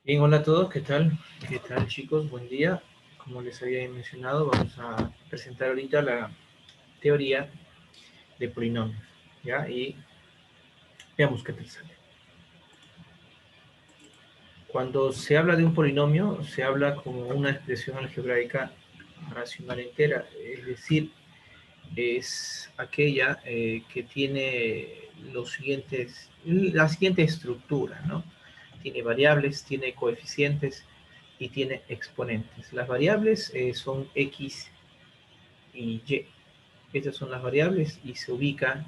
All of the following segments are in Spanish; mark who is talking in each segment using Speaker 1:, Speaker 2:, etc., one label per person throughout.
Speaker 1: Bien, hola a todos, ¿qué tal? ¿Qué tal, chicos? Buen día. Como les había mencionado, vamos a presentar ahorita la teoría de polinomios, ¿ya? Y veamos qué tal sale. Cuando se habla de un polinomio, se habla como una expresión algebraica racional entera, es decir, es aquella que tiene la siguiente estructura, ¿no? Tiene variables, tiene coeficientes y tiene exponentes. Las variables son x y y. Estas son las variables y se ubica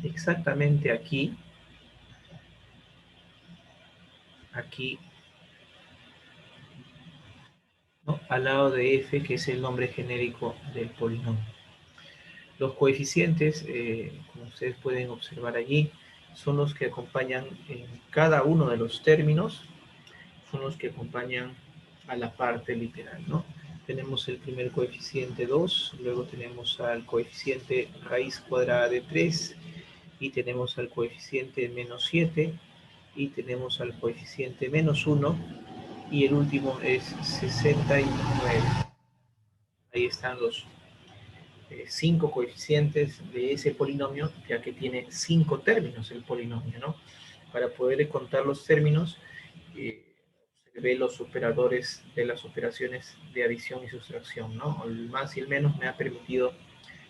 Speaker 1: exactamente aquí, ¿no? Al lado de f, que es el nombre genérico del polinomio. Los coeficientes, como ustedes pueden observar allí, son los que acompañan en cada uno de los términos, son los que acompañan a la parte literal, ¿no? Tenemos el primer coeficiente 2, luego tenemos al coeficiente raíz cuadrada de 3, y tenemos al coeficiente menos 7, y tenemos al coeficiente menos 1, y el último es 69. Ahí están los 5 coeficientes de ese polinomio, ya que tiene 5 términos el polinomio, ¿no? Para poder contar los términos, se ve los operadores de las operaciones de adición y sustracción, ¿no? El más y el menos me ha permitido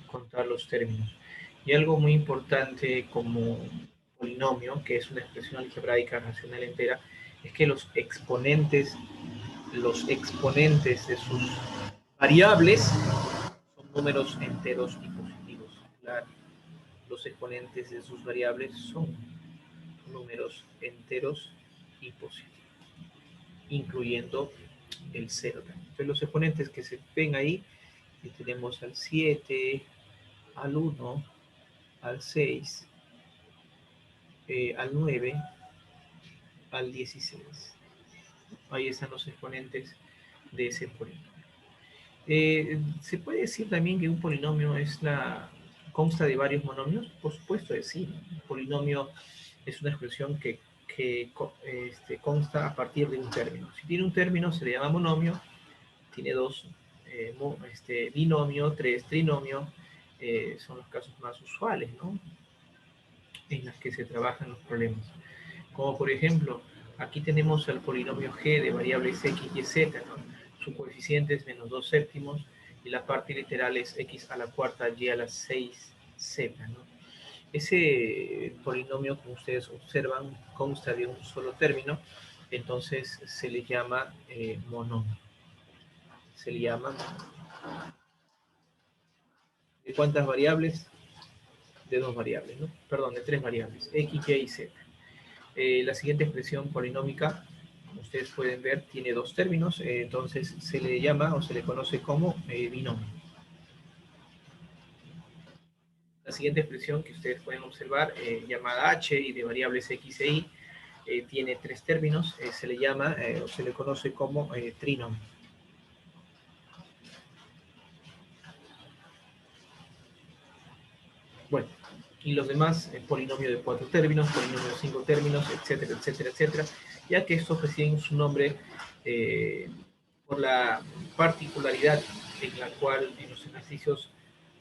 Speaker 1: contar los términos. Y algo muy importante como polinomio, que es una expresión algebraica racional entera, es que los exponentes de sus variables son números enteros y positivos. Claro, los exponentes de sus variables son números enteros y positivos, incluyendo el cero también. Entonces los exponentes que se ven ahí, y tenemos al 7, al 1, al 6, al 9, al 16. Ahí están los exponentes de ese polinomio. ¿Se puede decir también que un polinomio consta de varios monomios? Por supuesto que sí. Un polinomio es una expresión que consta a partir de un término. Si tiene un término se le llama monomio, tiene dos, binomio, tres, trinomio, son los casos más usuales, ¿no? En los que se trabajan los problemas. Como por ejemplo, aquí tenemos el polinomio g de variables x y z, ¿no? Su coeficiente es menos 2 séptimos y la parte literal es x a la cuarta y a la 6z, ¿no? Ese polinomio, como ustedes observan, consta de un solo término, entonces se le llama monomio. Se le llama ¿de cuántas variables? De dos variables, ¿no? Perdón, de tres variables, x, y z. La siguiente expresión polinómica, como ustedes pueden ver, tiene dos términos, entonces se le llama o se le conoce como binomio. La siguiente expresión que ustedes pueden observar, llamada h y de variables x e y, tiene tres términos, se le llama o se le conoce como trinomio. Bueno, y los demás, polinomio de cuatro términos, polinomio de cinco términos, etcétera, etcétera, etcétera, ya que estos reciben su nombre por la particularidad en la cual en los ejercicios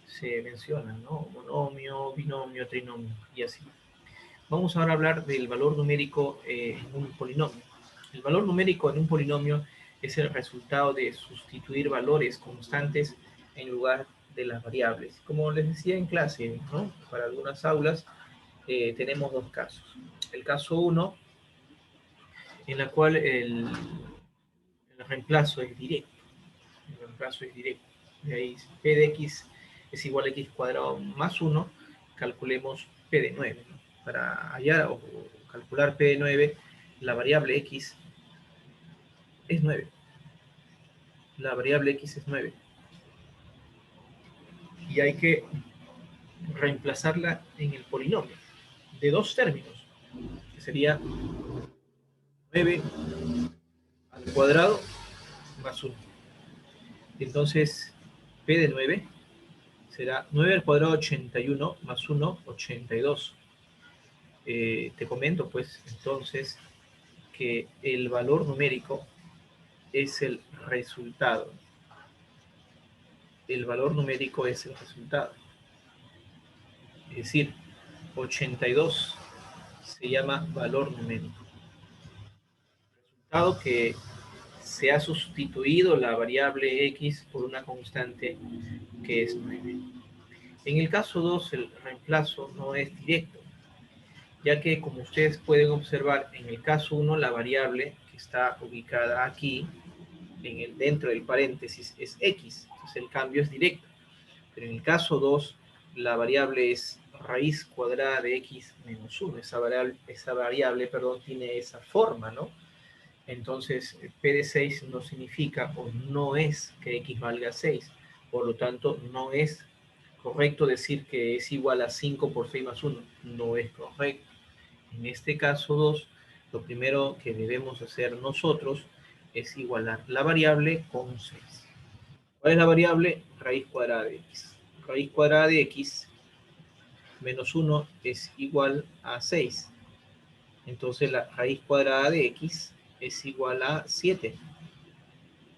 Speaker 1: se mencionan, ¿no? Monomio, binomio, trinomio y así. Vamos ahora a hablar del valor numérico en un polinomio. El valor numérico en un polinomio es el resultado de sustituir valores constantes en lugar de las variables. Como les decía en clase, ¿no? Para algunas aulas tenemos dos casos. El caso 1, en la cual el reemplazo es directo. El reemplazo es directo. De ahí p de x es igual a x cuadrado más 1, calculemos p de 9. ¿No? Para hallar o calcular p de 9, la variable x es 9. La variable x es 9. Y hay que reemplazarla en el polinomio de dos términos, que sería 9 al cuadrado más 1. Entonces, p de 9 será 9 al cuadrado 81 más 1, 82. Te comento pues entonces que el valor numérico es el resultado. El valor numérico es el resultado. Es decir, 82 se llama valor numérico. Resultado que se ha sustituido la variable x por una constante que es 9. En el caso 2, el reemplazo no es directo, ya que como ustedes pueden observar, en el caso 1 la variable que está ubicada aquí, dentro del paréntesis, es x, entonces el cambio es directo. Pero en el caso 2, la variable es raíz cuadrada de x menos 1. Esa variable, tiene esa forma, ¿no? Entonces, P de 6 no significa o no es que x valga 6. Por lo tanto, no es correcto decir que es igual a 5 por 6 más 1. No es correcto. En este caso 2, lo primero que debemos hacer nosotros es igualar la variable con 6. ¿Cuál es la variable? Raíz cuadrada de x. Raíz cuadrada de x menos 1 es igual a 6. Entonces la raíz cuadrada de x es igual a 7.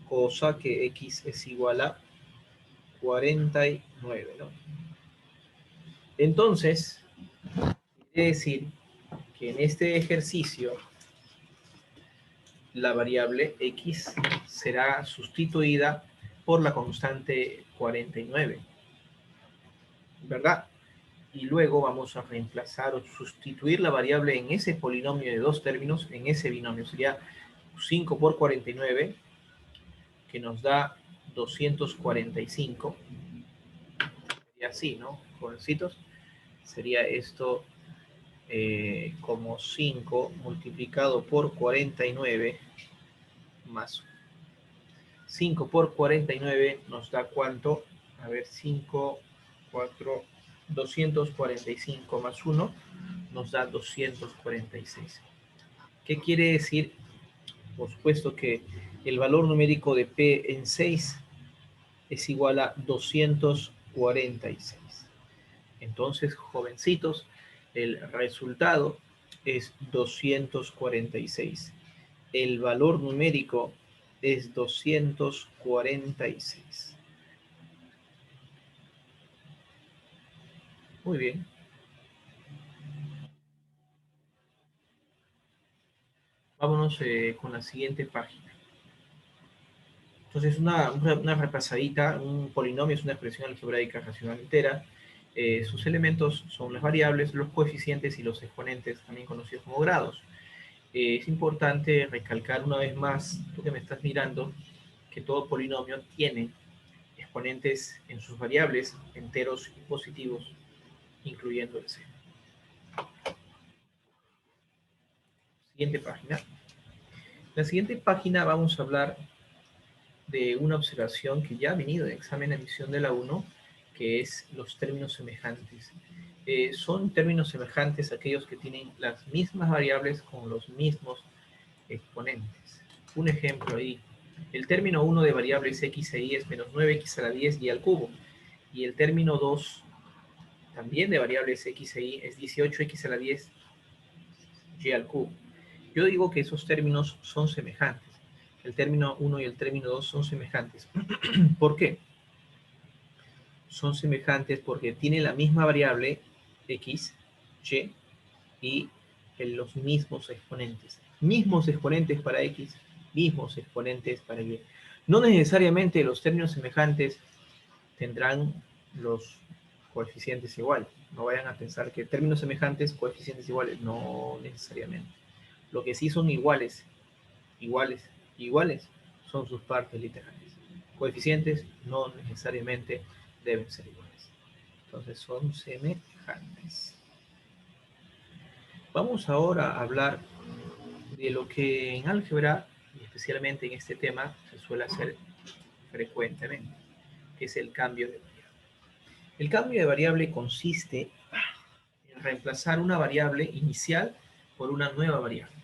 Speaker 1: Cosa que x es igual a 49, ¿no? Entonces, quiere decir que en este ejercicio la variable x será sustituida por la constante 49, ¿verdad? Y luego vamos a reemplazar o sustituir la variable en ese polinomio de dos términos, en ese binomio. Sería 5 por 49, que nos da 245. Y así, ¿no? Jovencitos, sería esto como 5 multiplicado por 49 más 5 por 49 nos da ¿cuánto? A ver, 5, 4, 245 más 1 nos da 246. ¿Qué quiere decir? Por supuesto que el valor numérico de P en 6 es igual a 246. Entonces, jovencitos, el resultado es 246. El valor numérico es 246. Muy bien. Vámonos con la siguiente página. Entonces, una repasadita. Un polinomio es una expresión algebraica racional entera. Sus elementos son las variables, los coeficientes y los exponentes, también conocidos como grados. Es importante recalcar una vez más, tú que me estás mirando, que todo polinomio tiene exponentes en sus variables enteros y positivos, incluyendo el c. Siguiente página. La siguiente página vamos a hablar de una observación que ya ha venido de examen de admisión de la 1, que es los términos semejantes. Son términos semejantes aquellos que tienen las mismas variables con los mismos exponentes. Un ejemplo ahí. El término 1 de variables x e y es menos 9x a la 10 y al cubo. Y el término 2 también de variables x e y es 18x a la 10 y al cubo. Yo digo que esos términos son semejantes. El término 1 y el término 2 son semejantes. ¿Por qué? Son semejantes porque tienen la misma variable x, y los mismos exponentes. Mismos exponentes para x, mismos exponentes para y. No necesariamente los términos semejantes tendrán los coeficientes iguales. No vayan a pensar que términos semejantes, coeficientes iguales. No necesariamente. Lo que sí son iguales, son sus partes literales. Coeficientes no necesariamente deben ser iguales. Entonces son semejantes. Vamos ahora a hablar de lo que en álgebra, y especialmente en este tema, se suele hacer frecuentemente, que es el cambio de variable. El cambio de variable consiste en reemplazar una variable inicial por una nueva variable.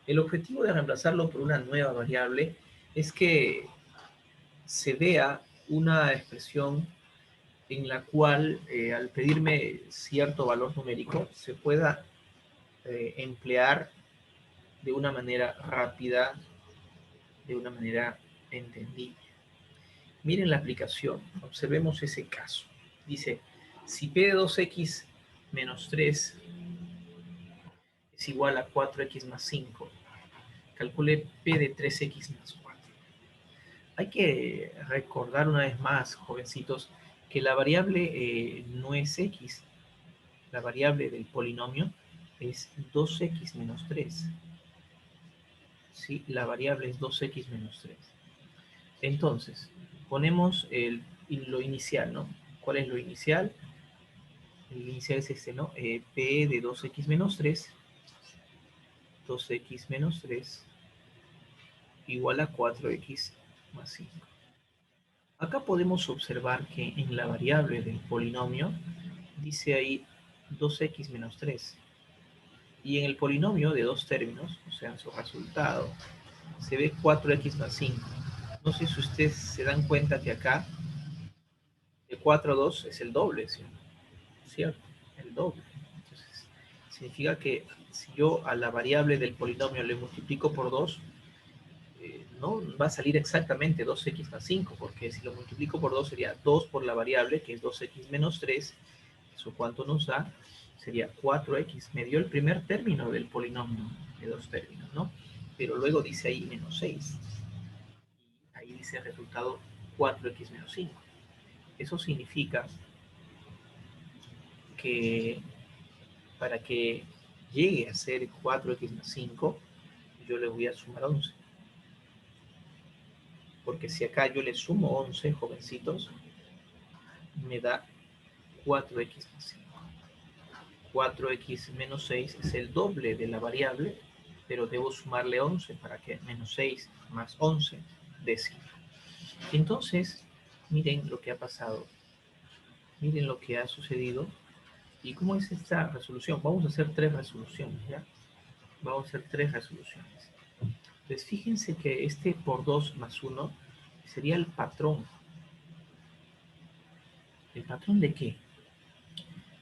Speaker 1: El objetivo de reemplazarlo por una nueva variable es que se vea una expresión en la cual, al pedirme cierto valor numérico, se pueda emplear de una manera rápida, de una manera entendible. Miren la aplicación, observemos ese caso. Dice, si p de 2x menos 3 es igual a 4x más 5, calcule p de 3x más 4. Hay que recordar una vez más, jovencitos, que la variable no es x, la variable del polinomio es 2x menos 3. ¿Sí? La variable es 2x menos 3. Entonces, ponemos lo inicial, ¿no? ¿Cuál es lo inicial? El inicial es este, ¿no? P de 2x menos 3, 2x menos 3, igual a 4x más 5. Acá podemos observar que en la variable del polinomio dice ahí 2x menos 3. Y en el polinomio de dos términos, o sea, su resultado, se ve 4x más 5. No sé si ustedes se dan cuenta que acá de 4 a 2 es el doble, ¿cierto? El doble. Entonces, significa que si yo a la variable del polinomio le multiplico por 2, no va a salir exactamente 2x más 5, porque si lo multiplico por 2 sería 2 por la variable, que es 2x menos 3, ¿eso cuánto nos da? Sería 4x. Me dio el primer término del polinomio de dos términos, ¿no? Pero luego dice ahí menos 6. Y ahí dice el resultado 4x menos 5. Eso significa que para que llegue a ser 4x más 5, yo le voy a sumar 11. Porque si acá yo le sumo 11, jovencitos, me da 4x más 5. 4x menos 6 es el doble de la variable, pero debo sumarle 11 para que menos 6 más 11 dé 5. Entonces, miren lo que ha pasado, miren lo que ha sucedido y cómo es esta resolución. Vamos a hacer tres resoluciones, ¿ya? Vamos a hacer tres resoluciones. Entonces, fíjense que este por 2 más 1 sería el patrón. ¿El patrón de qué?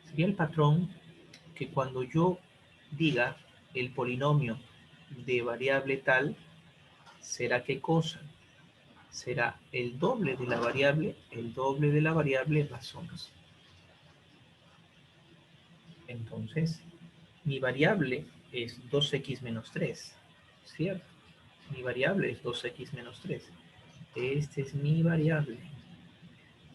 Speaker 1: Sería el patrón que cuando yo diga el polinomio de variable tal, ¿será qué cosa? Será el doble de la variable, más 11. Entonces, mi variable es 2x menos 3, ¿cierto? Mi variable es 2x menos 3. Esta es mi variable.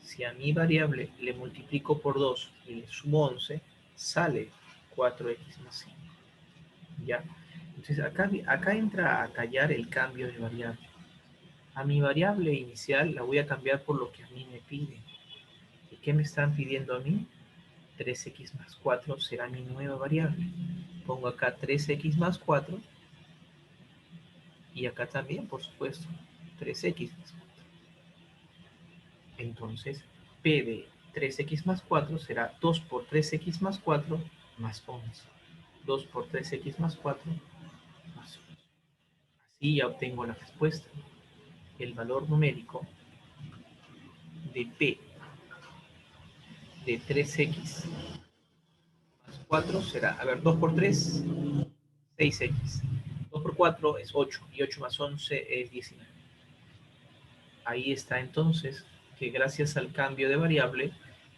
Speaker 1: Si a mi variable le multiplico por 2 y le sumo 11, sale 4x más 5. ¿Ya? Entonces acá entra a tallar el cambio de variable. A mi variable inicial la voy a cambiar por lo que a mí me piden. ¿Y qué me están pidiendo a mí? 3x más 4 será mi nueva variable. Pongo acá 3x más 4 y acá también, por supuesto, 3x más 4. Entonces, P de 3x más 4 será 2 por 3x más 4 más 11. 2 por 3x más 4 más 11. Así ya obtengo la respuesta. El valor numérico de P de 3x más 4 será, a ver, 2 por 3, 6x. 2 por 4 es 8 y 8 más 11 es 19. Ahí está entonces que gracias al cambio de variable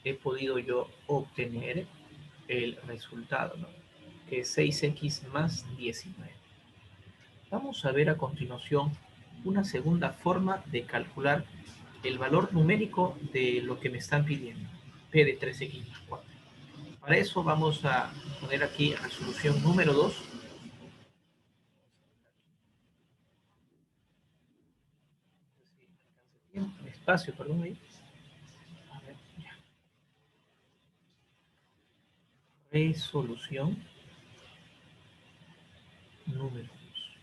Speaker 1: he podido yo obtener el resultado, ¿no? Que es 6x más 19. Vamos a ver a continuación una segunda forma de calcular el valor numérico de lo que me están pidiendo, P de 3x más 4. Para eso vamos a poner aquí resolución número 2. Espacio, perdón, ahí. A ver, ya. Resolución número 2.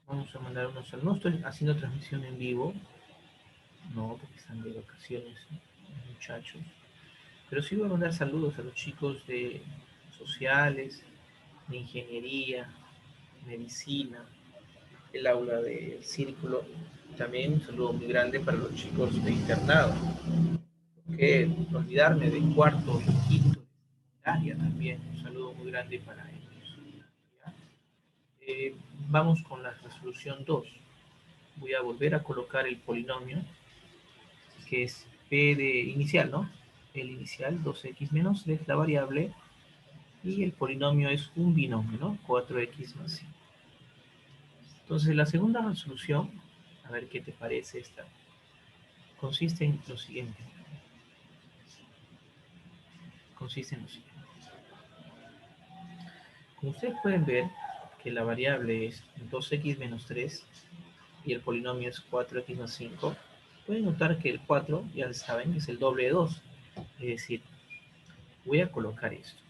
Speaker 1: Vamos a mandar unos saludos. No estoy haciendo transmisión en vivo, no, porque están de vacaciones, ¿no? Los muchachos. Pero sí voy a mandar saludos a los chicos de sociales, de ingeniería, medicina, el aula del círculo. También un saludo muy grande para los chicos de internado. Que olvidarme de cuarto y quinto, de área también. Un saludo muy grande para ellos. ¿Ya? vamos con la resolución 2. Voy a volver a colocar el polinomio, que es p de inicial, ¿no? El inicial, 2x menos 3, la variable, y el polinomio es un binomio, ¿no? 4x más 5. Entonces, la segunda resolución, a ver qué te parece esta, consiste en lo siguiente. Como ustedes pueden ver, que la variable es 2x menos 3 y el polinomio es 4x más 5, pueden notar que el 4, ya saben, es el doble de 2. Es decir, voy a colocar esto.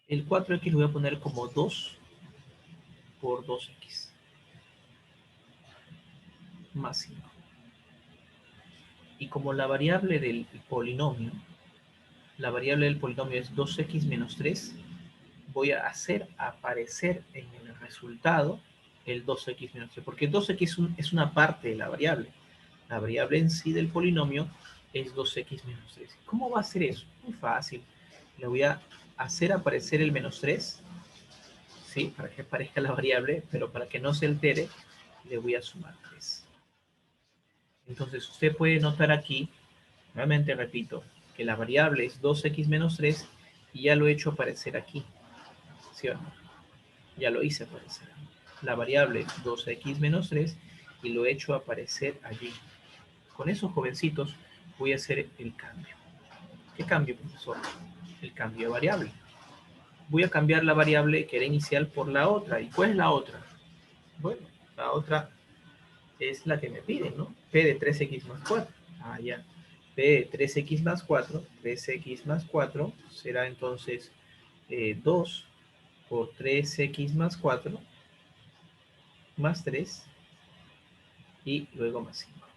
Speaker 1: El 4x lo voy a poner como 2 por 2x más 5. Y como la variable del polinomio es 2x menos 3, voy a hacer aparecer en el resultado el 2x menos 3, porque 2x es una parte de la variable. La variable en sí del polinomio es 2x menos 3. ¿Cómo va a ser eso? Muy fácil. Le voy a hacer aparecer el menos 3, ¿sí? Para que aparezca la variable, pero para que no se altere, le voy a sumar 3. Entonces, usted puede notar aquí, nuevamente repito, que la variable es 2x menos 3 y ya lo he hecho aparecer aquí, ¿sí o no? Ya lo hice aparecer. La variable es 2x menos 3 y lo he hecho aparecer allí. Con esos jovencitos voy a hacer el cambio. ¿Qué cambio, profesor? El cambio de variable. Voy a cambiar la variable que era inicial por la otra. ¿Y cuál es la otra? Bueno, la otra es la que me piden, ¿no? P de 3x más 4. Ah, ya. P de 3x más 4, 3x más 4 será entonces 2 por 3x más 4 más 3 y luego más 5.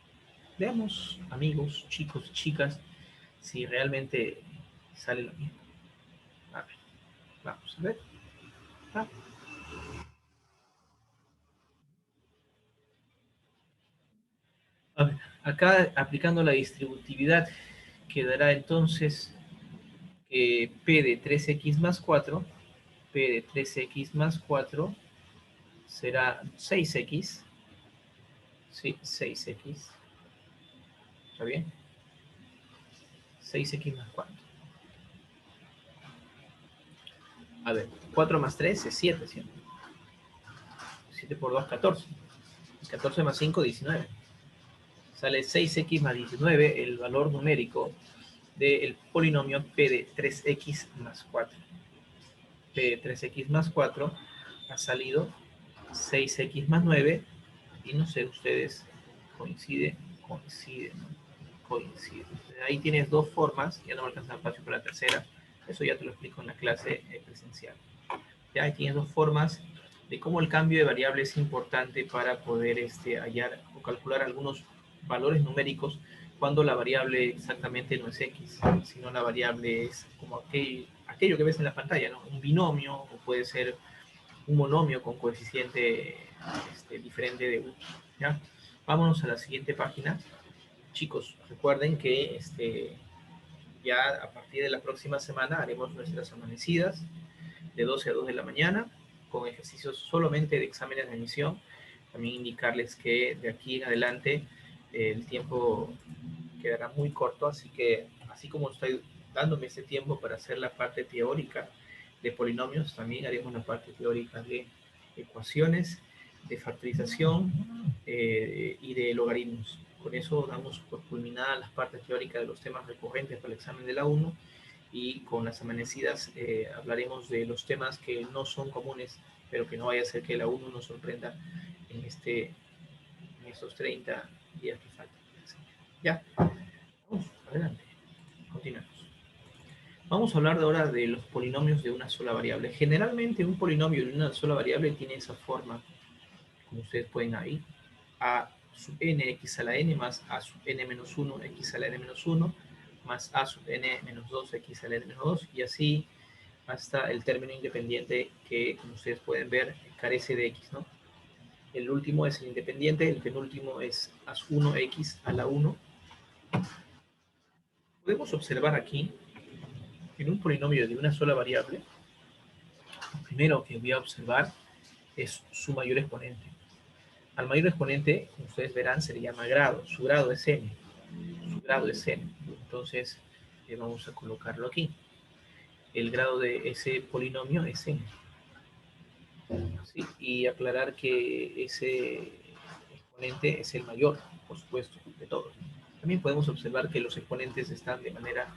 Speaker 1: Veamos, amigos, chicos, chicas, si realmente sale lo mismo. A ver, vamos a ver. Ah. A ver, acá aplicando la distributividad quedará entonces P de 3x más 4, P de 3x más 4 será 6x, ¿sí? 6x, ¿está bien? 6x más 4. A ver, 4 más 3 es 7, ¿cierto? 7 por 2, 14. 14 más 5, 19. Sale 6x más 19, el valor numérico del polinomio P de 3x más 4. P de 3x más 4 ha salido 6x más 9, y no sé, ustedes coinciden. Ahí tienes dos formas, ya no me alcanza espacio para la tercera, eso ya te lo explico en la clase presencial. Ya ahí tienes dos formas de cómo el cambio de variable es importante para poder hallar o calcular algunos valores numéricos cuando la variable exactamente no es x, sino la variable es como aquello que ves en la pantalla, ¿no? Un binomio, o puede ser un monomio con coeficiente diferente de 1. ¿Ya? Vámonos a la siguiente página. Chicos, recuerden que ya a partir de la próxima semana haremos nuestras amanecidas de 12 a 2 de la mañana con ejercicios solamente de exámenes de admisión. También indicarles que de aquí en adelante el tiempo quedará muy corto, así que así como estoy dándome ese tiempo para hacer la parte teórica de polinomios, también haremos la parte teórica de ecuaciones, de factorización y de logaritmos. Con eso damos por culminada las partes teóricas de los temas recurrentes para el examen de la 1, y con las amanecidas hablaremos de los temas que no son comunes, pero que no vaya a ser que la 1 nos sorprenda en, en estos 30 días que faltan. Ya, vamos, adelante, continuamos. Vamos a hablar ahora de los polinomios de una sola variable. Generalmente un polinomio de una sola variable tiene esa forma, como ustedes pueden ahí, a sub n x a la n más a sub n menos 1 x a la n menos 1 más a sub n menos 2 x a la n menos 2, y así hasta el término independiente que, como ustedes pueden ver, carece de x, ¿no? El último es el independiente, el penúltimo es a 1x a la 1. Podemos observar aquí, en un polinomio de una sola variable, lo primero que voy a observar es su mayor exponente. Al mayor exponente, como ustedes verán, se le llama grado. Su grado es n. Su grado es n. Entonces, vamos a colocarlo aquí. El grado de ese polinomio es n. ¿Sí? Y aclarar que ese exponente es el mayor, por supuesto, de todos. También podemos observar que los exponentes están de manera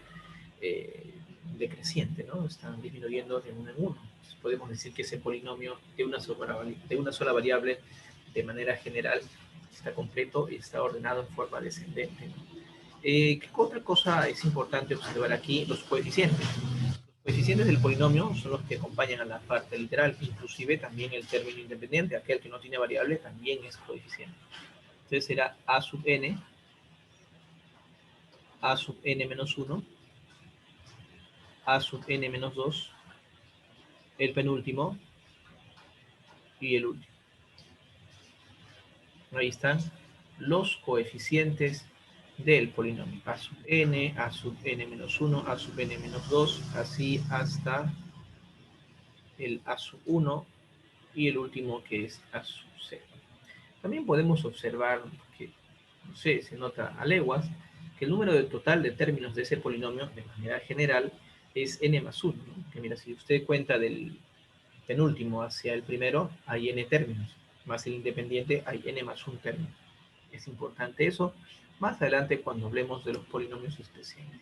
Speaker 1: decreciente, ¿no? Están disminuyendo de uno en uno. Entonces, podemos decir que ese polinomio de una sola variable, de manera general, está completo y está ordenado en forma descendente, ¿no? ¿Qué otra cosa es importante observar aquí? Los coeficientes. Los coeficientes del polinomio son los que acompañan a la parte literal, inclusive también el término independiente, aquel que no tiene variable, también es coeficiente. Entonces será a sub n menos 1, a sub n menos 2, el penúltimo y el último. Ahí están los coeficientes del polinomio. A sub n menos 1, a sub n menos 2, así hasta el a sub 1 y el último que es a sub c. También podemos observar que, no sé, se nota a leguas, que el número total de términos de ese polinomio, de manera general, es n más 1, ¿no? Que mira, si usted cuenta del penúltimo hacia el primero, hay n términos, más el independiente hay n más 1 término. Es importante eso más adelante cuando hablemos de los polinomios especiales.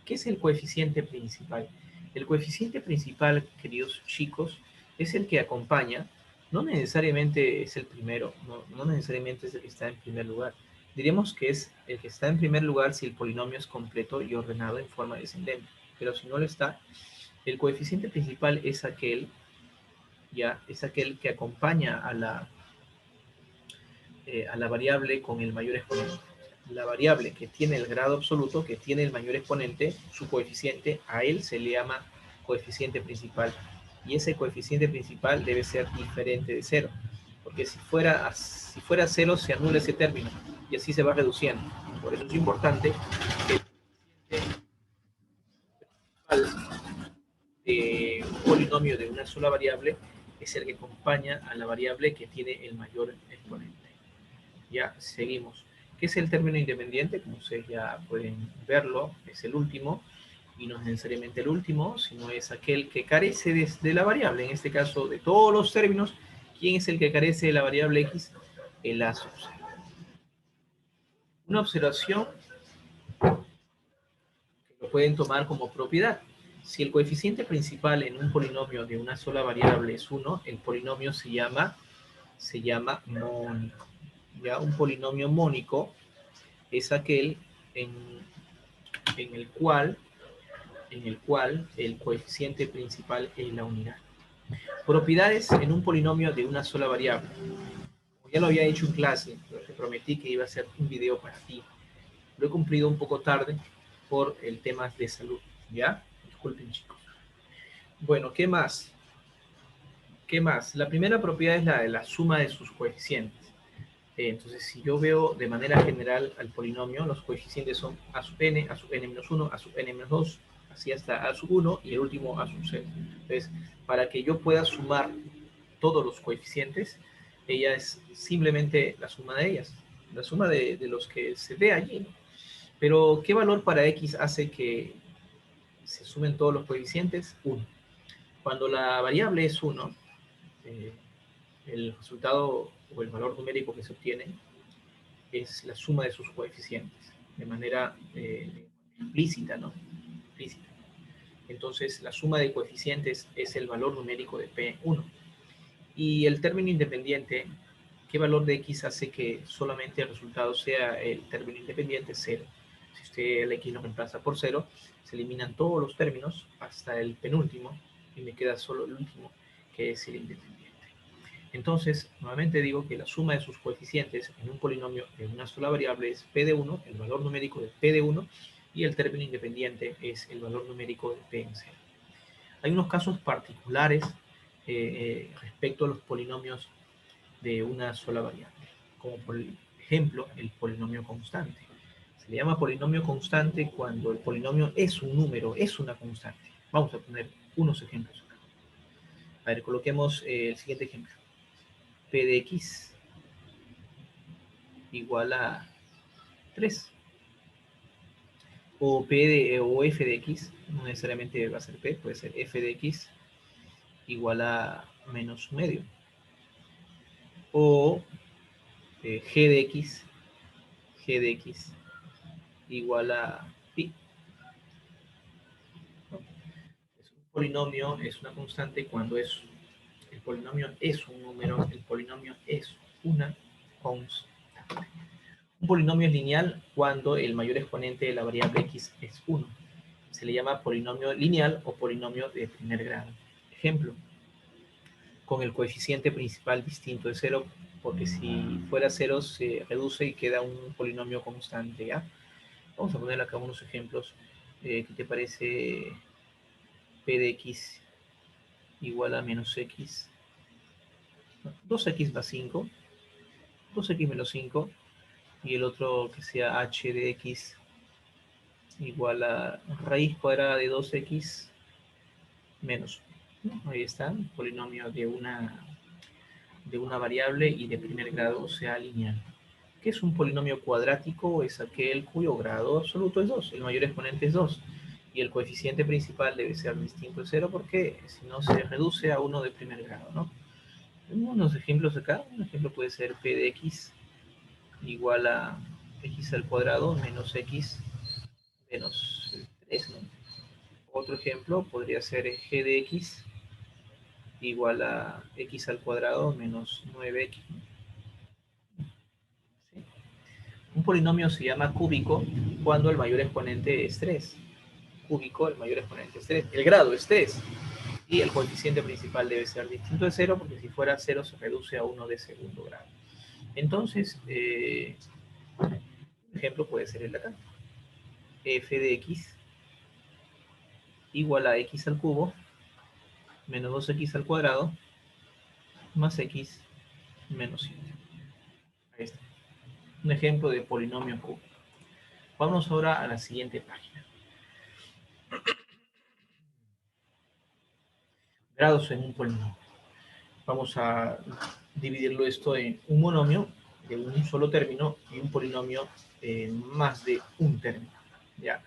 Speaker 1: ¿Qué es el coeficiente principal? El coeficiente principal, queridos chicos, es el que acompaña, no necesariamente es el primero, no necesariamente es el que está en primer lugar. Diríamos que es el que está en primer lugar si el polinomio es completo y ordenado en forma descendente. Pero si no lo está, el coeficiente principal es aquel, ya, es aquel que acompaña a la variable con el mayor exponente. La variable que tiene el grado absoluto, que tiene el mayor exponente, su coeficiente, a él se le llama coeficiente principal. Y ese coeficiente principal debe ser diferente de 0. Porque si fuera 0, se anula ese término. Y así se va reduciendo. Por eso es importante que el coeficiente principal de un polinomio de una sola variable es el que acompaña a la variable que tiene el mayor exponente. Ya seguimos. ¿Qué es el término independiente? Como ustedes ya pueden verlo, es el último, y no es necesariamente el último, sino es aquel que carece de la variable. En este caso, de todos los términos, ¿quién es el que carece de la variable x? El a sub c. Una observación que lo pueden tomar como propiedad. Si el coeficiente principal en un polinomio de una sola variable es 1, el polinomio se llama mónico. Ya un polinomio mónico es aquel en el cual el coeficiente principal es la unidad. Propiedades en un polinomio de una sola variable. Como ya lo había hecho en clase, pero te prometí que iba a hacer un video para ti. Lo he cumplido un poco tarde por el tema de salud. ¿Ya? Disculpen, chicos. Bueno, ¿qué más? ¿Qué más? La primera propiedad es la de la suma de sus coeficientes. Entonces, si yo veo de manera general al polinomio, los coeficientes son a sub n menos 1, a sub n menos 2, así hasta a sub 1 y el último a sub c. Entonces, para que yo pueda sumar todos los coeficientes, ella es simplemente la suma de ellas, la suma de los que se ve allí, ¿no? Pero, ¿qué valor para x hace que se sumen todos los coeficientes? 1. Cuando la variable es 1, el resultado o el valor numérico que se obtiene es la suma de sus coeficientes, de manera explícita, ¿no? Explícita. Entonces, la suma de coeficientes es el valor numérico de P1. Y el término independiente, ¿qué valor de X hace que solamente el resultado sea el término independiente? 0. Si usted el X lo reemplaza por 0, se eliminan todos los términos hasta el penúltimo y me queda solo el último, que es el independiente. Entonces, nuevamente digo que la suma de sus coeficientes en un polinomio de una sola variable es P de 1, el valor numérico de P de 1, y el término independiente es el valor numérico de P en 0. Hay unos casos particulares respecto a los polinomios de una sola variable, como por ejemplo el polinomio constante. Se le llama polinomio constante cuando el polinomio es un número, es una constante. Vamos a poner unos ejemplos acá. A ver, coloquemos el siguiente ejemplo. P de X igual a 3. O F de X, no necesariamente va a ser P, puede ser F de X igual a menos un medio. O G de X igual a pi. ¿No? Es un polinomio, es una constante cuando el polinomio es un número, el polinomio es una constante. Un polinomio es lineal cuando el mayor exponente de la variable x es 1. Se le llama polinomio lineal o polinomio de primer grado. Ejemplo, con el coeficiente principal distinto de 0, porque si fuera 0 se reduce y queda un polinomio constante, ¿ya? Vamos a poner acá unos ejemplos. ¿Qué te parece p de x igual a menos x? 2x más 5, 2x menos 5, y el otro que sea h de x igual a raíz cuadrada de 2x menos 1. Ahí está, polinomio de una variable y de primer grado, o sea, lineal. ¿Qué es un polinomio cuadrático? Es aquel cuyo grado absoluto es 2, el mayor exponente es 2, y el coeficiente principal debe ser distinto de 0 porque si no se reduce a 1 de primer grado, ¿no? Unos ejemplos acá, un ejemplo puede ser p de x igual a x al cuadrado menos x menos 3, ¿no? Otro ejemplo podría ser g de x igual a x al cuadrado menos 9x. ¿Sí? Un polinomio se llama cúbico cuando el mayor exponente es 3. Cúbico, el mayor exponente es 3. El grado es 3. Y el coeficiente principal debe ser distinto de 0, porque si fuera 0 se reduce a 1 de segundo grado. Entonces, un ejemplo puede ser el de acá. F de x igual a x al cubo menos 2x al cuadrado más x menos 7. Ahí está. Un ejemplo de polinomio cúbico. Vamos ahora a la siguiente página. Grados en un polinomio. Vamos a dividirlo esto en un monomio de un solo término y un polinomio en más de un término. ¿Ya?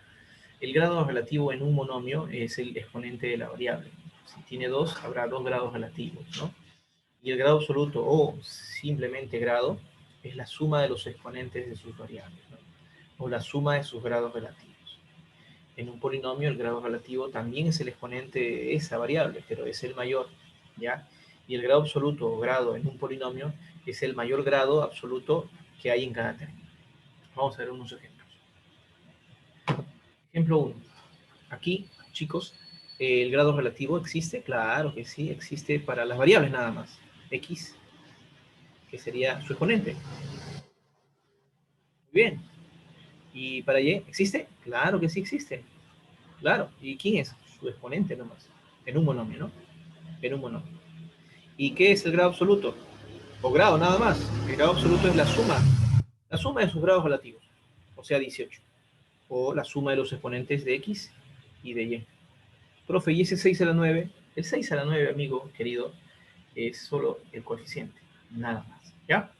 Speaker 1: El grado relativo en un monomio es el exponente de la variable. Si tiene 2, habrá 2 grados relativos, ¿no? Y el grado absoluto o simplemente grado es la suma de los exponentes de sus variables, ¿no? O la suma de sus grados relativos. En un polinomio el grado relativo también es el exponente de esa variable, pero es el mayor, ¿ya? Y el grado absoluto o grado en un polinomio es el mayor grado absoluto que hay en cada término. Vamos a ver unos ejemplos. Ejemplo 1. Aquí, chicos, ¿el grado relativo existe? Claro que sí, existe para las variables nada más. X, que sería su exponente. Muy bien. ¿Y para Y existe? Claro que sí existe. Claro. ¿Y quién es? Su exponente nomás. En un monomio, ¿no? En un monomio. ¿Y qué es el grado absoluto? O grado, nada más. El grado absoluto es la suma de sus grados relativos, o sea, 18. O la suma de los exponentes de X y de Y. Profe, ¿y ese 6 a la 9? El 6 a la 9, amigo querido, es solo el coeficiente, nada más. ¿Ya?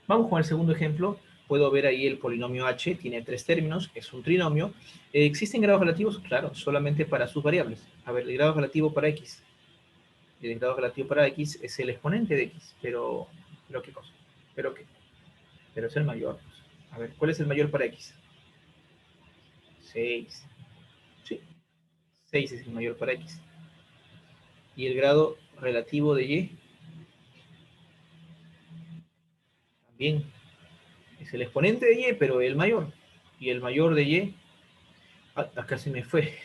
Speaker 1: Vamos con el segundo ejemplo. Puedo ver ahí el polinomio h, tiene 3 términos, es un trinomio. ¿Existen grados relativos? Claro, solamente para sus variables. A ver, el grado relativo para x. El grado relativo para x es el exponente de x, pero ¿qué cosa? ¿Pero qué? Pero es el mayor. A ver, ¿cuál es el mayor para x? 6. Sí, 6 es el mayor para x. ¿Y el grado relativo de y? También es el exponente de y, pero el mayor. ¿Y el mayor de y? Acá se me fue.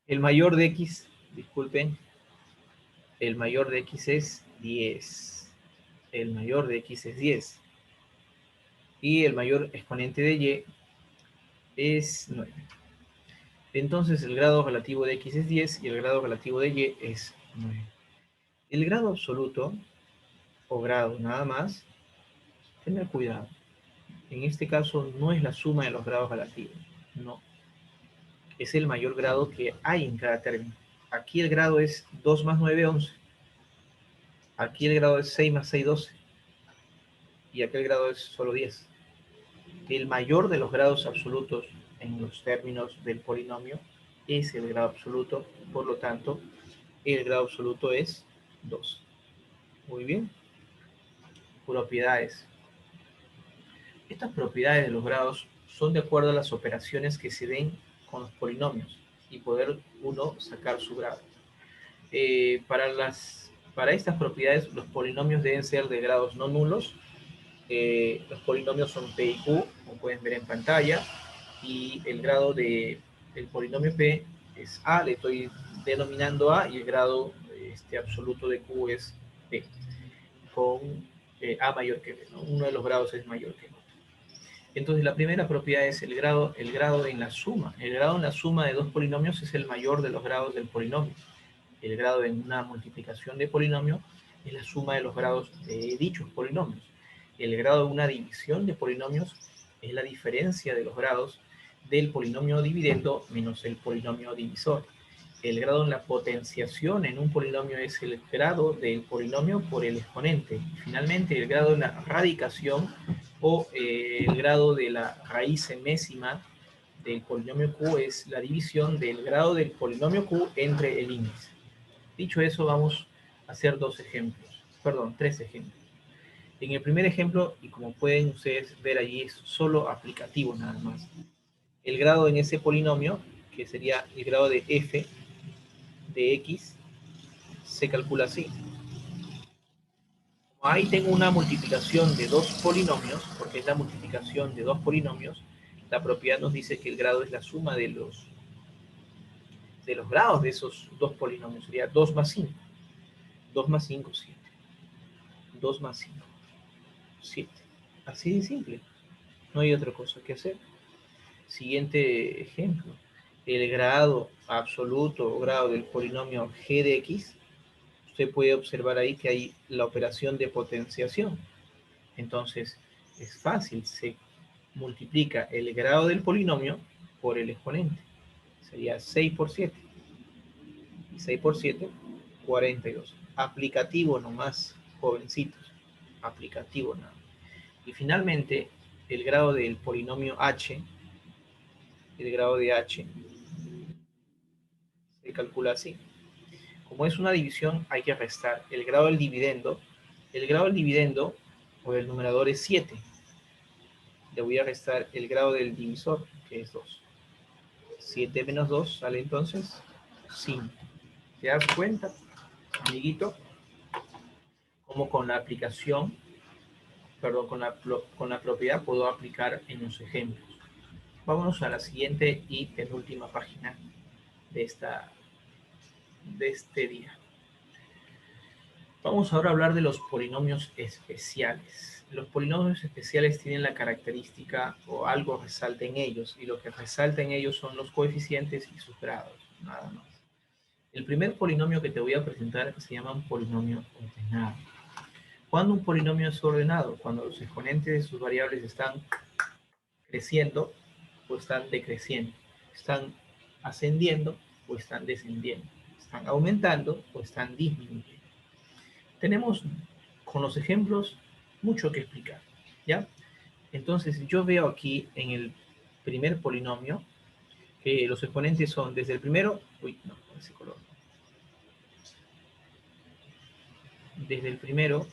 Speaker 1: El mayor de x, disculpen, el mayor de x es 10. El mayor de x es 10. Y el mayor exponente de y es 9. Entonces el grado relativo de x es 10 y el grado relativo de y es 9. El grado absoluto, o grado nada más, tener cuidado. En este caso no es la suma de los grados relativos, no. Es el mayor grado que hay en cada término. Aquí el grado es 2 más 9, 11. Aquí el grado es 6 más 6, 12. Y aquí el grado es solo 10. El mayor de los grados absolutos en los términos del polinomio es el grado absoluto. Por lo tanto, el grado absoluto es 2. Muy bien. Propiedades. Estas propiedades de los grados son de acuerdo a las operaciones que se den con los polinomios y poder uno sacar su grado. Para estas propiedades, los polinomios deben ser de grados no nulos. Los polinomios son P y Q, como pueden ver en pantalla, y el grado del polinomio P es A, le estoy denominando A, y el grado absoluto de Q es P, con A mayor que B, ¿no? Uno de los grados es mayor que el otro. Entonces la primera propiedad es el grado en la suma. El grado en la suma de dos polinomios es el mayor de los grados del polinomio. El grado en una multiplicación de polinomio es la suma de los grados de dichos polinomios. El grado de una división de polinomios es la diferencia de los grados del polinomio dividendo menos el polinomio divisor. El grado en la potenciación en un polinomio es el grado del polinomio por el exponente. Finalmente, el grado en la radicación o el grado de la raíz enésima del polinomio Q es la división del grado del polinomio Q entre el índice. Dicho eso, vamos a hacer tres ejemplos. En el primer ejemplo, y como pueden ustedes ver allí, es solo aplicativo nada más. El grado en ese polinomio, que sería el grado de f de x, se calcula así. Como ahí tengo una multiplicación de dos polinomios, porque es la multiplicación de dos polinomios, la propiedad nos dice que el grado es la suma de los grados de esos dos polinomios. Sería 2 más 5. 2 más 5, 7. 2 más 5, 7. Así de simple. No hay otra cosa que hacer. Siguiente ejemplo. El grado absoluto o grado del polinomio g de x, usted puede observar ahí que hay la operación de potenciación. Entonces, es fácil. Se multiplica el grado del polinomio por el exponente. Sería 6 por 7. 6 por 7, 42. Aplicativo nomás, jovencitos. Aplicativo nada. Y finalmente, el grado del polinomio h, el grado de h, se calcula así. Como es una división, hay que restar el grado del dividendo. El grado del dividendo o del numerador es 7. Le voy a restar el grado del divisor, que es 2. 7 menos 2 sale entonces 5. ¿Te das cuenta, amiguito? Como con la aplicación, perdón, con la propiedad puedo aplicar en los ejemplos. Vámonos a la siguiente y penúltima página de este día. Vamos ahora a hablar de los polinomios especiales. Los polinomios especiales tienen la característica o algo resalta en ellos, y lo que resalta en ellos son los coeficientes y sus grados, nada más. El primer polinomio que te voy a presentar se llama un polinomio ordenado. ¿Cuándo un polinomio es ordenado? Cuando los exponentes de sus variables están creciendo o están decreciendo, están ascendiendo o están descendiendo, están aumentando o están disminuyendo. Tenemos con los ejemplos mucho que explicar, ¿ya? Entonces yo veo aquí en el primer polinomio que los exponentes son desde el primero, ese color. Desde el primero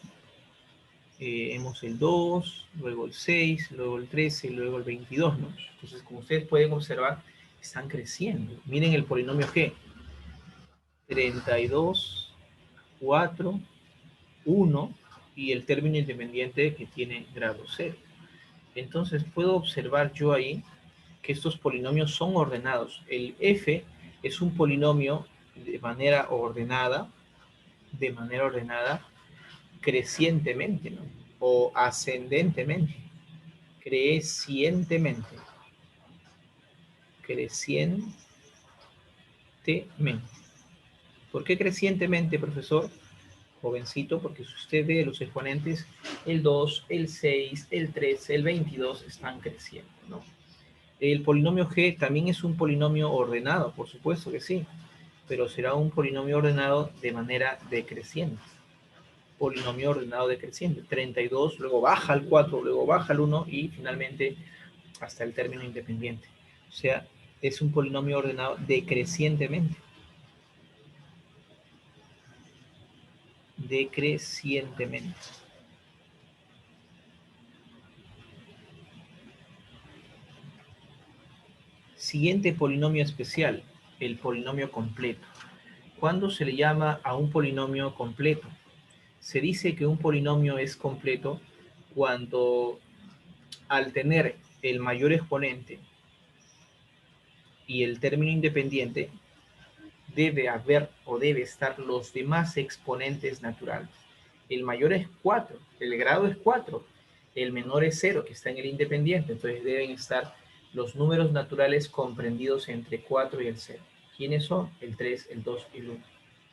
Speaker 1: hemos el 2, luego el 6, luego el 13, luego el 22, ¿no? Entonces, como ustedes pueden observar, están creciendo. Miren el polinomio G. 32, 4, 1 y el término independiente que tiene grado 0. Entonces, puedo observar yo ahí que estos polinomios son ordenados. El f es un polinomio de manera ordenada, crecientemente, ¿no? O ascendentemente, crecientemente. ¿Por qué crecientemente, profesor? Jovencito, porque si usted ve los exponentes, el 2, el 6, el 13, el 22 están creciendo, ¿no? El polinomio g también es un polinomio ordenado, por supuesto que sí, pero será un polinomio ordenado de manera decreciente. polinomio ordenado decreciente. 32, luego baja al 4, luego baja al 1 y finalmente hasta el término independiente. O sea, es un polinomio ordenado decrecientemente. Decrecientemente. Siguiente polinomio especial, el polinomio completo. ¿Cuándo se le llama a un polinomio completo? Se dice que un polinomio es completo cuando al tener el mayor exponente y el término independiente, debe haber o debe estar los demás exponentes naturales. El mayor es 4, el grado es 4, el menor es 0, que está en el independiente, entonces deben estar los números naturales comprendidos entre 4 y el 0. ¿Quiénes son? El 3, el 2 y el 1.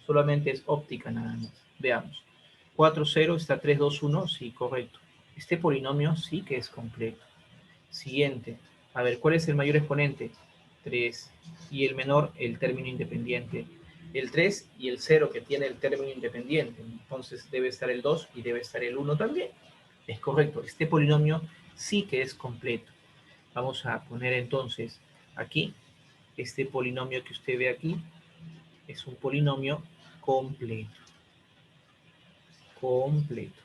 Speaker 1: Solamente es óptica nada más. Veamos. 4, 0, está 3, 2, 1, sí, correcto. Este polinomio sí que es completo. Siguiente. A ver, ¿cuál es el mayor exponente? 3. Y el menor, el término independiente. El 3 y el 0 que tiene el término independiente. Entonces debe estar el 2 y debe estar el 1 también. Es correcto. Este polinomio sí que es completo. Vamos a poner entonces aquí, este polinomio que usted ve aquí, es un polinomio completo. Completo.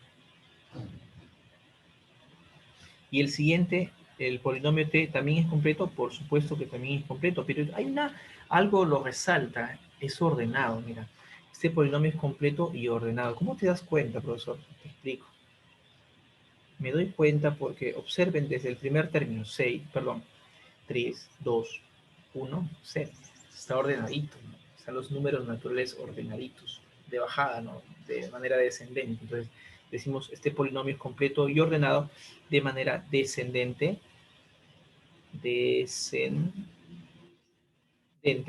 Speaker 1: Y el siguiente, el polinomio t, también es completo, por supuesto que también es completo, pero hay algo lo resalta, es ordenado, mira. Este polinomio es completo y ordenado. ¿Cómo te das cuenta, profesor? Te explico. Me doy cuenta porque observen desde el primer término, 3, 2, 1, 0. Está ordenadito, ¿no? Están los números naturales ordenaditos, de bajada, ¿no? De manera descendente. Entonces, decimos, este polinomio es completo y ordenado de manera descendente,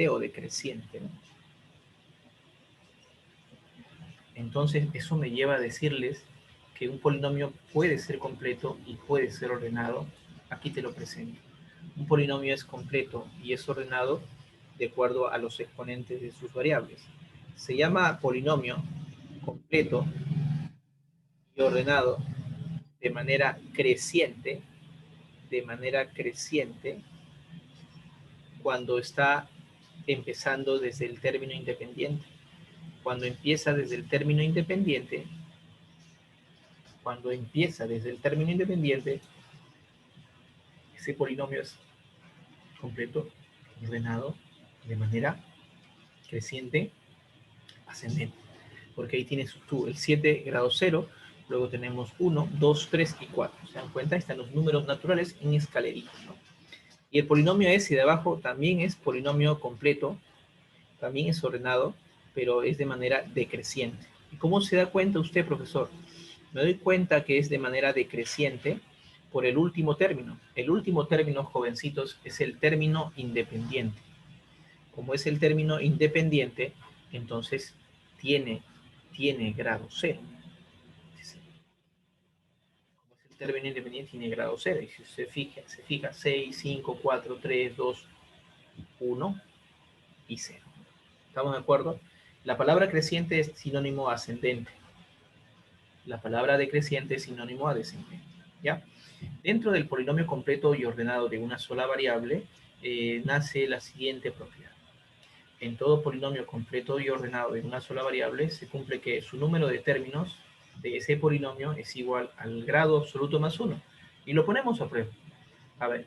Speaker 1: o decreciente, ¿no? Entonces, eso me lleva a decirles que un polinomio puede ser completo y puede ser ordenado. Aquí te lo presento. Un polinomio es completo y es ordenado de acuerdo a los exponentes de sus variables. Se llama polinomio completo y ordenado de manera creciente, cuando está empezando desde el término independiente. Cuando empieza desde el término independiente, ese polinomio es completo, ordenado de manera creciente, ascendente. Porque ahí tienes tú el 7 grado 0, luego tenemos 1, 2, 3 y 4. ¿Se dan cuenta? Están los números naturales en escalerita, ¿no? Y el polinomio ese de abajo también es polinomio completo, también es ordenado, pero es de manera decreciente. ¿Y cómo se da cuenta usted, profesor? Me doy cuenta que es de manera decreciente por el último término. El último término, jovencitos, es el término independiente. Como es el término independiente, entonces tiene grado 0. Como es el término independiente, tiene grado 0. Y si usted se fija 6, 5, 4, 3, 2, 1 y 0. ¿Estamos de acuerdo? La palabra creciente es sinónimo a ascendente. La palabra decreciente es sinónimo a descendente. ¿Ya? Dentro del polinomio completo y ordenado de una sola variable, nace la siguiente propiedad. En todo polinomio completo y ordenado de una sola variable, se cumple que su número de términos de ese polinomio es igual al grado absoluto más 1. Y lo ponemos a prueba. A ver,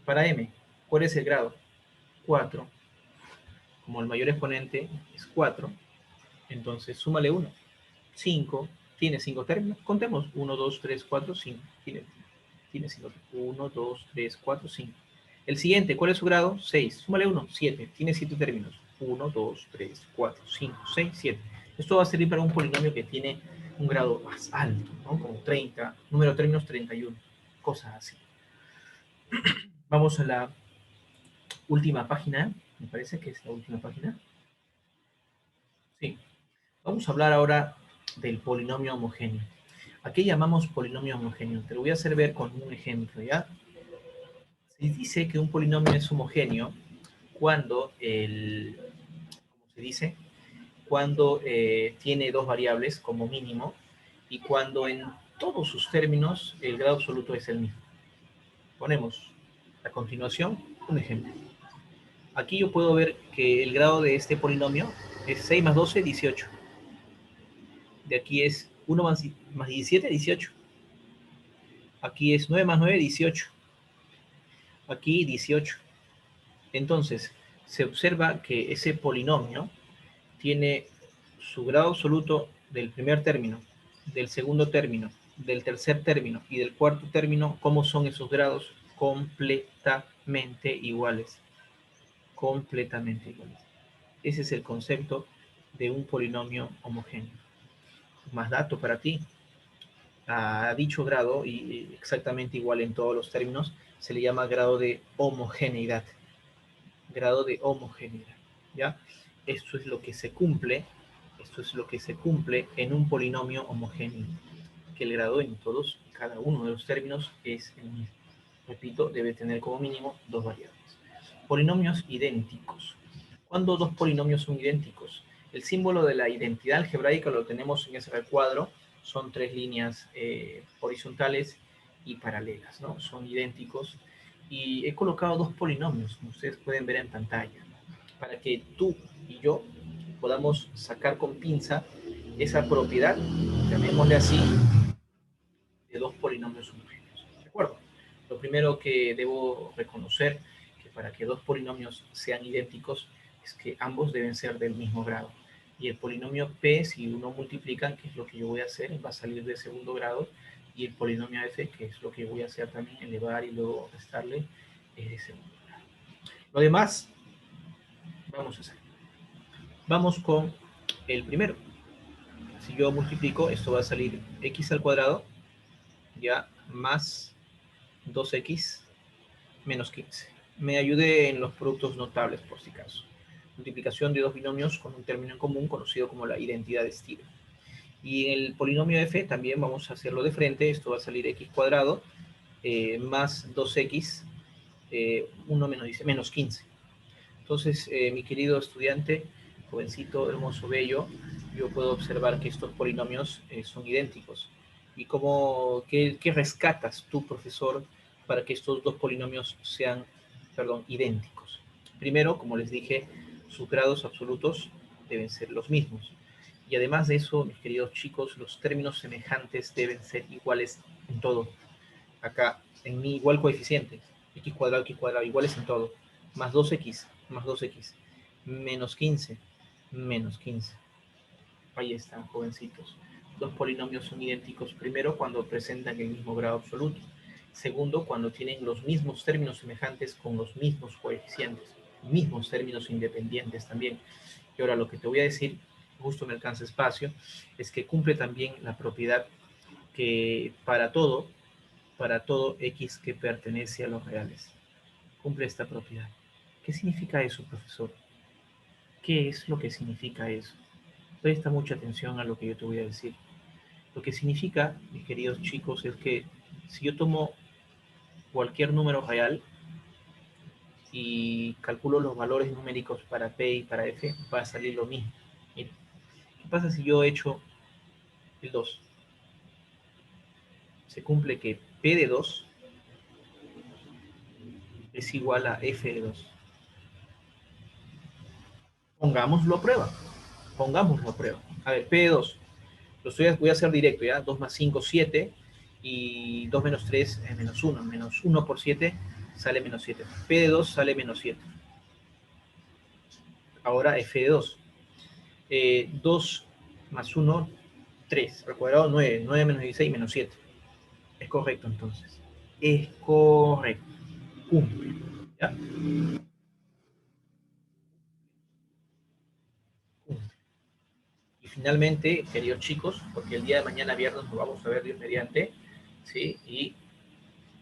Speaker 1: para m, ¿cuál es el grado? 4. Como el mayor exponente es 4, entonces súmale 1. 5, tiene 5 términos. Contemos 1, 2, 3, 4, 5. Tiene 5. 1, 2, 3, 4, 5. El siguiente, ¿cuál es su grado? 6. Súmale 1, 7. Tiene 7 términos. 1, 2, 3, 4, 5, 6, 7. Esto va a servir para un polinomio que tiene un grado más alto, ¿no? Como 30, número de términos 31, cosas así. Vamos a la última página. Me parece que es la última página. Sí. Vamos a hablar ahora del polinomio homogéneo. ¿A qué llamamos polinomio homogéneo? Te lo voy a hacer ver con un ejemplo, ¿ya? Se dice que un polinomio es homogéneo cuando ¿cómo se dice? Cuando tiene dos variables como mínimo y cuando en todos sus términos el grado absoluto es el mismo. Ponemos a continuación un ejemplo. Aquí yo puedo ver que el grado de este polinomio es 6 más 12, 18. De aquí es 1 más 17, 18. Aquí es 9 más 9, 18. Aquí 18. Entonces, se observa que ese polinomio tiene su grado absoluto del primer término, del segundo término, del tercer término y del cuarto término. ¿Cómo son esos grados? Completamente iguales. Completamente iguales. Ese es el concepto de un polinomio homogéneo. Más dato para ti. A dicho grado, y exactamente igual en todos los términos, se le llama grado de homogeneidad. Grado de homogeneidad. ¿Ya? Esto es lo que se cumple, esto es lo que se cumple en un polinomio homogéneo, que el grado en todos y cada uno de los términos es el mismo. Repito, debe tener como mínimo dos variables. Polinomios idénticos. ¿Cuándo dos polinomios son idénticos? El símbolo de la identidad algebraica lo tenemos en ese recuadro. Son tres líneas horizontales y paralelas, ¿no? Son idénticos. Y he colocado dos polinomios, como ustedes pueden ver en pantalla, para que tú y yo podamos sacar con pinza esa propiedad, llamémosle así, de dos polinomios homogéneos. ¿De acuerdo? Lo primero que debo reconocer que para que dos polinomios sean idénticos es que ambos deben ser del mismo grado. Y el polinomio p, si uno multiplica, que es lo que yo voy a hacer, va a salir de segundo grado. Y el polinomio f, que es lo que voy a hacer también, elevar y luego restarle, es de segundo grado. Lo demás, vamos a hacer. Vamos con el primero. Si yo multiplico, esto va a salir x al cuadrado, ya, más 2x menos 15. Me ayudé en los productos notables, por si acaso. Multiplicación de dos binomios con un término en común conocido como la identidad de estilo. Y en el polinomio f también vamos a hacerlo de frente. Esto va a salir x cuadrado más 2x, 1 menos 15. Entonces, mi querido estudiante, jovencito, hermoso, bello, yo puedo observar que estos polinomios son idénticos. ¿Y qué rescatas tú, profesor, para que estos dos polinomios sean, perdón, idénticos? Primero, como les dije, sus grados absolutos deben ser los mismos. Y además de eso, mis queridos chicos, los términos semejantes deben ser iguales en todo. Acá, en mi igual coeficiente, x cuadrado, iguales en todo. Más 2x, más 2x. Menos 15, menos 15. Ahí están, jovencitos. Los polinomios son idénticos, primero, cuando presentan el mismo grado absoluto. Segundo, cuando tienen los mismos términos semejantes con los mismos coeficientes. Mismos términos independientes también. Y ahora lo que te voy a decir, justo me alcanza espacio, es que cumple también la propiedad que para todo x que pertenece a los reales. Cumple esta propiedad. ¿Qué significa eso, profesor? ¿Qué es lo que significa eso? Presta mucha atención a lo que yo te voy a decir. Lo que significa, mis queridos chicos, es que si yo tomo cualquier número real y calculo los valores numéricos para P y para F, va a salir lo mismo. Mira, ¿qué pasa si yo echo el 2? Se cumple que P de 2 es igual a F de 2. Pongámoslo a prueba. Pongámoslo a prueba. A ver, P de 2. Voy a hacer directo, ¿ya? 2 más 5, 7. Y 2 menos 3 es menos 1. Menos 1 por 7 sale menos 7. P de 2 sale menos 7. Ahora F de 2. 2 más 1, 3. Al cuadrado, 9. 9 menos 16, menos 7. Es correcto, entonces. Es correcto. Cumple. ¿Ya? Cumple. Y finalmente, queridos chicos, porque el día de mañana viernes nos vamos a ver Dios mediante, ¿sí? Y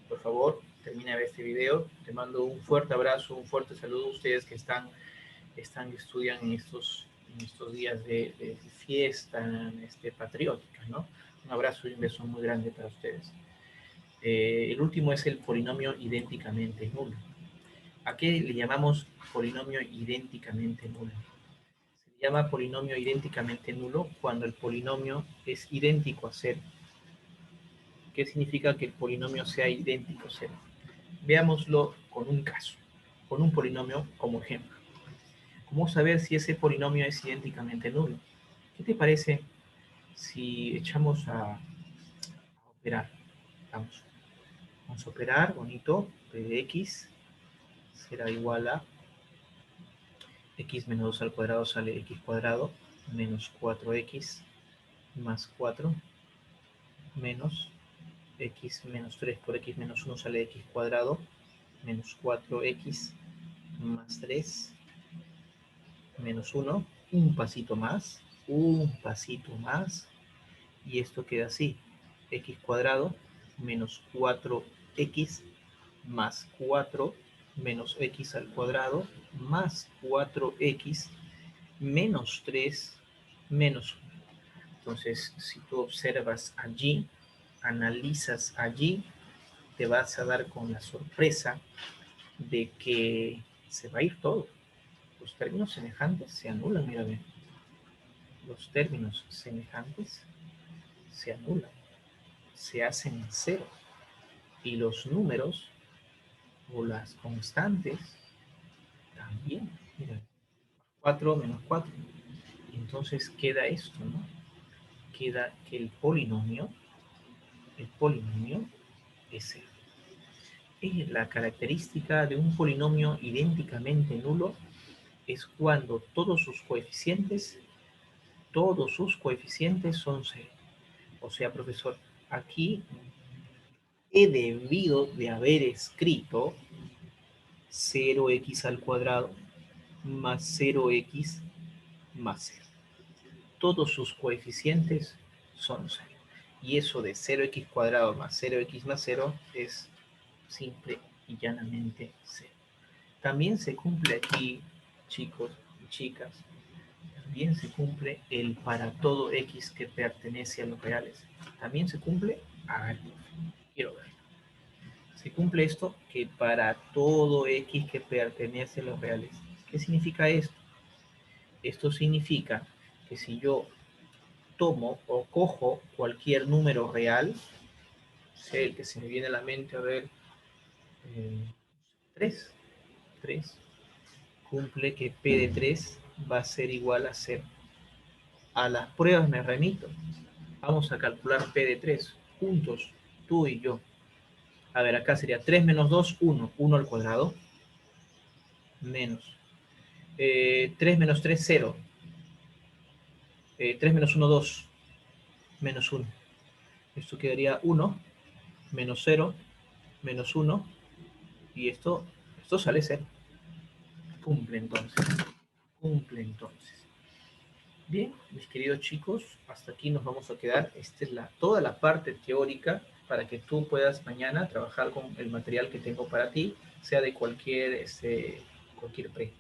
Speaker 1: por favor, termina de ver este video. Te mando un fuerte abrazo, un fuerte saludo a ustedes que estudian en estos días de fiesta patriótica, ¿no? Un abrazo y un beso muy grande para ustedes. El último es el polinomio idénticamente nulo. ¿A qué le llamamos polinomio idénticamente nulo? Se le llama polinomio idénticamente nulo cuando el polinomio es idéntico a 0. ¿Qué significa que el polinomio sea idéntico a 0? Veámoslo con un caso, con un polinomio como ejemplo. ¿Cómo saber si ese polinomio es idénticamente nulo? ¿Qué te parece si echamos a operar? Vamos a operar, bonito, p de x será igual a x menos 2 al cuadrado sale x cuadrado menos 4x más 4 menos x menos 3 por x menos 1 sale x cuadrado menos 4x más 3 menos 1, un pasito más, y esto queda así, x cuadrado menos 4x más 4 menos x al cuadrado más 4x menos 3 menos 1. Entonces, si tú observas allí, analizas allí, te vas a dar con la sorpresa de que se va a ir todo. Los términos semejantes se anulan, mira bien. Los términos semejantes se anulan, se hacen cero. Y los números o las constantes también. Mira, 4 menos 4. Entonces queda esto, ¿no? Queda que el polinomio es cero. Y la característica de un polinomio idénticamente nulo es cuando todos sus coeficientes son cero. O sea, profesor, aquí he debido de haber escrito 0x al cuadrado más 0x más 0. Todos sus coeficientes son 0. Y eso de 0x cuadrado más 0x más 0 es simple y llanamente 0. También se cumple aquí, chicos y chicas, también se cumple el para todo x que pertenece a los reales. También se cumple, quiero ver. Se cumple esto que para todo x que pertenece a los reales. ¿Qué significa esto? Esto significa que si yo tomo o cojo cualquier número real, sé el que se me viene a la mente, a ver, 3, 3, cumple que p de 3 va a ser igual a 0. A las pruebas me remito. Vamos a calcular p de 3 juntos, tú y yo. A ver, acá sería 3 menos 2, 1. 1 al cuadrado. Menos. 3 menos 3, 0. 3 menos 1, 2. Menos 1. Esto quedaría 1. Menos 0. Menos 1. Y esto sale 0. Cumple entonces. Cumple entonces. Bien, mis queridos chicos, hasta aquí nos vamos a quedar. Esta es toda la parte teórica para que tú puedas mañana trabajar con el material que tengo para ti, sea de cualquier pre.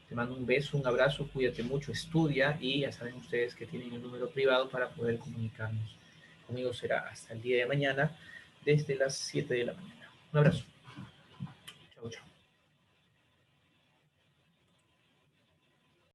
Speaker 1: Te mando un beso, un abrazo, cuídate mucho, estudia y ya saben ustedes que tienen el número privado para poder comunicarnos. Conmigo será hasta el día de mañana, desde las 7 de la mañana. Un abrazo.